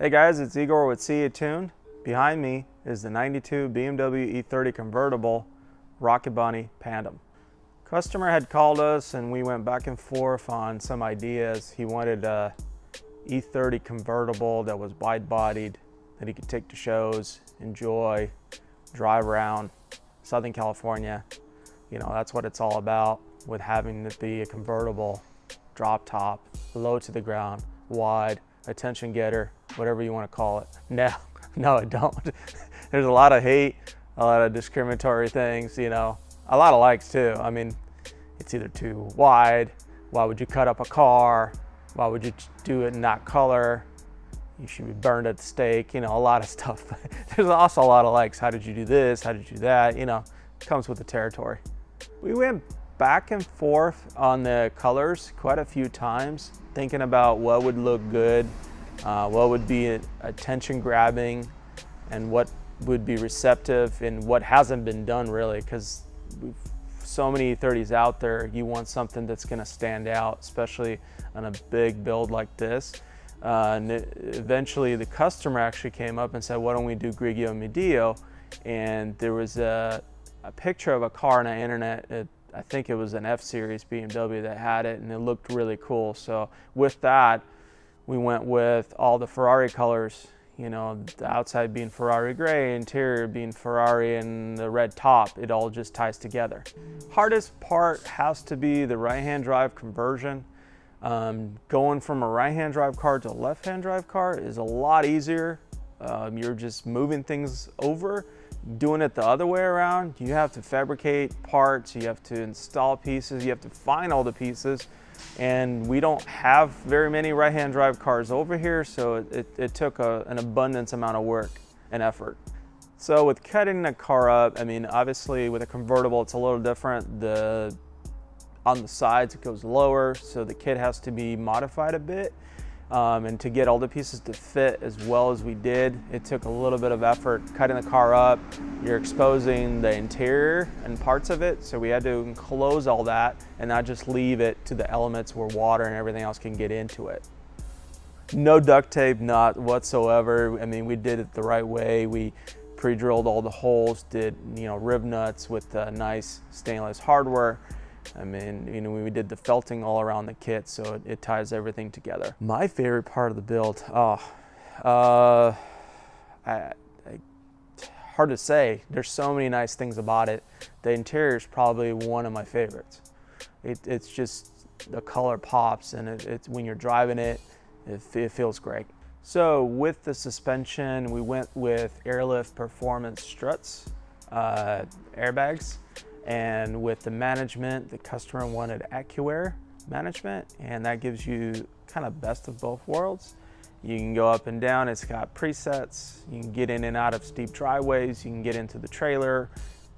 Hey guys, it's Igor with CATuned. Behind me is the 92 BMW E30 convertible Rocket Bunny Pandem. Customer had called us and we went back and forth on some ideas. He wanted a E30 convertible that was wide-bodied, that he could take to shows, enjoy, drive around Southern California. You know, that's what it's all about with having it be a convertible, drop top, low to the ground, wide, attention getter, whatever you want to call it. No, I don't. There's a lot of hate, a lot of discriminatory things, you know, a lot of likes too. I mean, it's either too wide, why would you cut up a car, why would you do it in that color, you should be burned at the stake, you know, a lot of stuff. There's also a lot of likes, how did you do this, how did you do that, you know, it comes with the territory. We went back and forth on the colors quite a few times, thinking about what would look good, what would be attention grabbing, and what would be receptive, and what hasn't been done really, because so many E30s out there. You want something that's going to stand out, especially on a big build like this. And eventually the customer actually came up and said, why don't we do Grigio Medio? And there was a picture of a car on the internet. I think it was an F-Series BMW that had it, and it looked really cool. So with that, we went with all the Ferrari colors, you know, the outside being Ferrari gray, interior being Ferrari, and the red top. It all just ties together. Hardest part has to be the right-hand drive conversion. Going from a right-hand drive car to a left-hand drive car is a lot easier. You're just moving things over. Doing it the other way around, you have to fabricate parts, you have to install pieces, you have to find all the pieces, and we don't have very many right-hand drive cars over here, so it took an abundance amount of work and effort. So with cutting the car up, I mean, obviously with a convertible it's a little different. On the sides it goes lower, so the kit has to be modified a bit. And to get all the pieces to fit as well as we did, it took a little bit of effort. Cutting the car up, you're exposing the interior and parts of it, so we had to enclose all that and not just leave it to the elements where water and everything else can get into it. No duct tape, not whatsoever. I mean, we did it the right way. We pre-drilled all the holes, did, you know, rib nuts with nice stainless hardware. I mean, you know, we did the felting all around the kit, so it ties everything together. My favorite part of the build, hard to say. There's so many nice things about it. The interior is probably one of my favorites. It's just, the color pops, and it's when you're driving it, it feels great. So with the suspension, we went with Airlift Performance struts, airbags. And with the management, the customer wanted AccuAir management, and that gives you kind of best of both worlds. You can go up and down, it's got presets, you can get in and out of steep driveways, you can get into the trailer,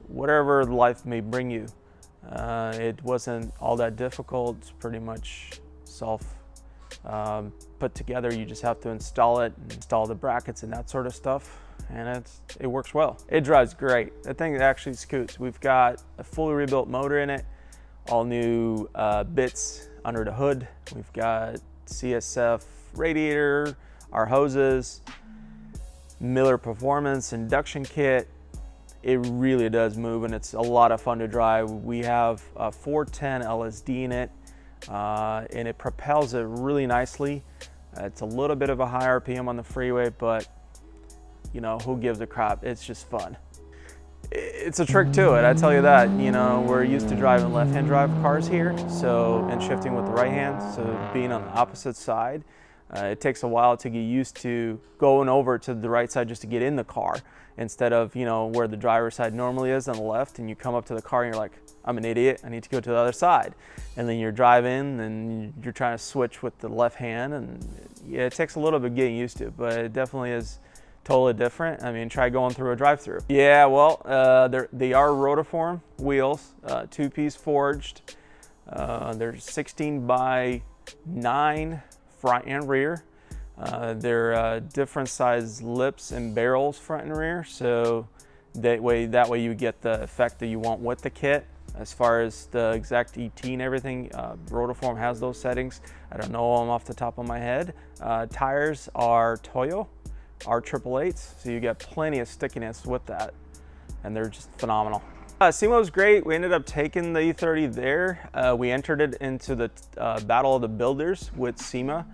whatever life may bring you. It wasn't all that difficult, it's pretty much put together. You just have to install it, install the brackets and that sort of stuff, and it works well. It drives great. The thing actually scoots. We've got a fully rebuilt motor in it, all new bits under the hood. We've got CSF radiator, our hoses, Miller Performance induction kit. It really does move, and it's a lot of fun to drive. We have a 410 LSD in it, and it propels it really nicely. It's a little bit of a high RPM on the freeway, but you know, who gives a crap? It's just fun. It's a trick to it, I tell you that. You know, we're used to driving left-hand drive cars here, and shifting with the right hand, so being on the opposite side, it takes a while to get used to going over to the right side just to get in the car, instead of, you know, where the driver's side normally is on the left, and you come up to the car and you're like, I'm an idiot, I need to go to the other side. And then you're driving and you're trying to switch with the left hand, and yeah, it takes a little bit getting used to, but it definitely is totally different. I mean, try going through a drive-through. Yeah, well, they are rotiform wheels, two-piece forged. They're 16 by 9 front and rear. They're different size lips and barrels front and rear, so that way you get the effect that you want with the kit. As far as the exact ET and everything, Rotoform has those settings. I don't know them off the top of my head. Tires are Toyo R888s, so you get plenty of stickiness with that, and they're just phenomenal. SEMA was great. We ended up taking the E30 there. We entered it into the Battle of the Builders with SEMA,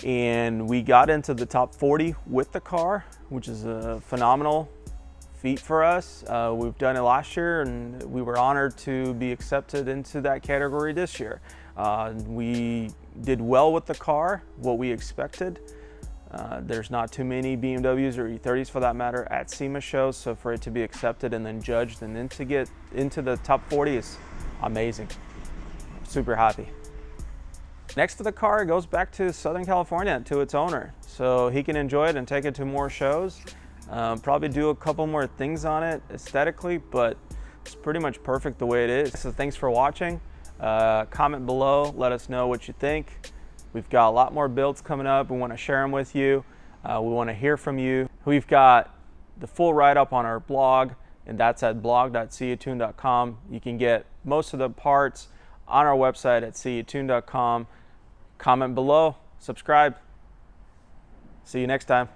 and we got into the top 40 with the car, which is a phenomenal feat for us. We've done it last year, and we were honored to be accepted into that category this year. We did well with the car, what we expected. There's not too many BMWs or E30s for that matter at SEMA shows, so for it to be accepted and then judged and then to get into the top 40 is amazing. Super happy. Next to the car, it goes back to Southern California, to its owner, so he can enjoy it and take it to more shows. Probably do a couple more things on it aesthetically, but it's pretty much perfect the way it is. So thanks for watching. Comment below, let us know what you think. We've got a lot more builds coming up. We want to share them with you. We want to hear from you. We've got the full write-up on our blog, and that's at blog.CATuned.com. You can get most of the parts on our website at CATuned.com. Comment below, subscribe. See you next time.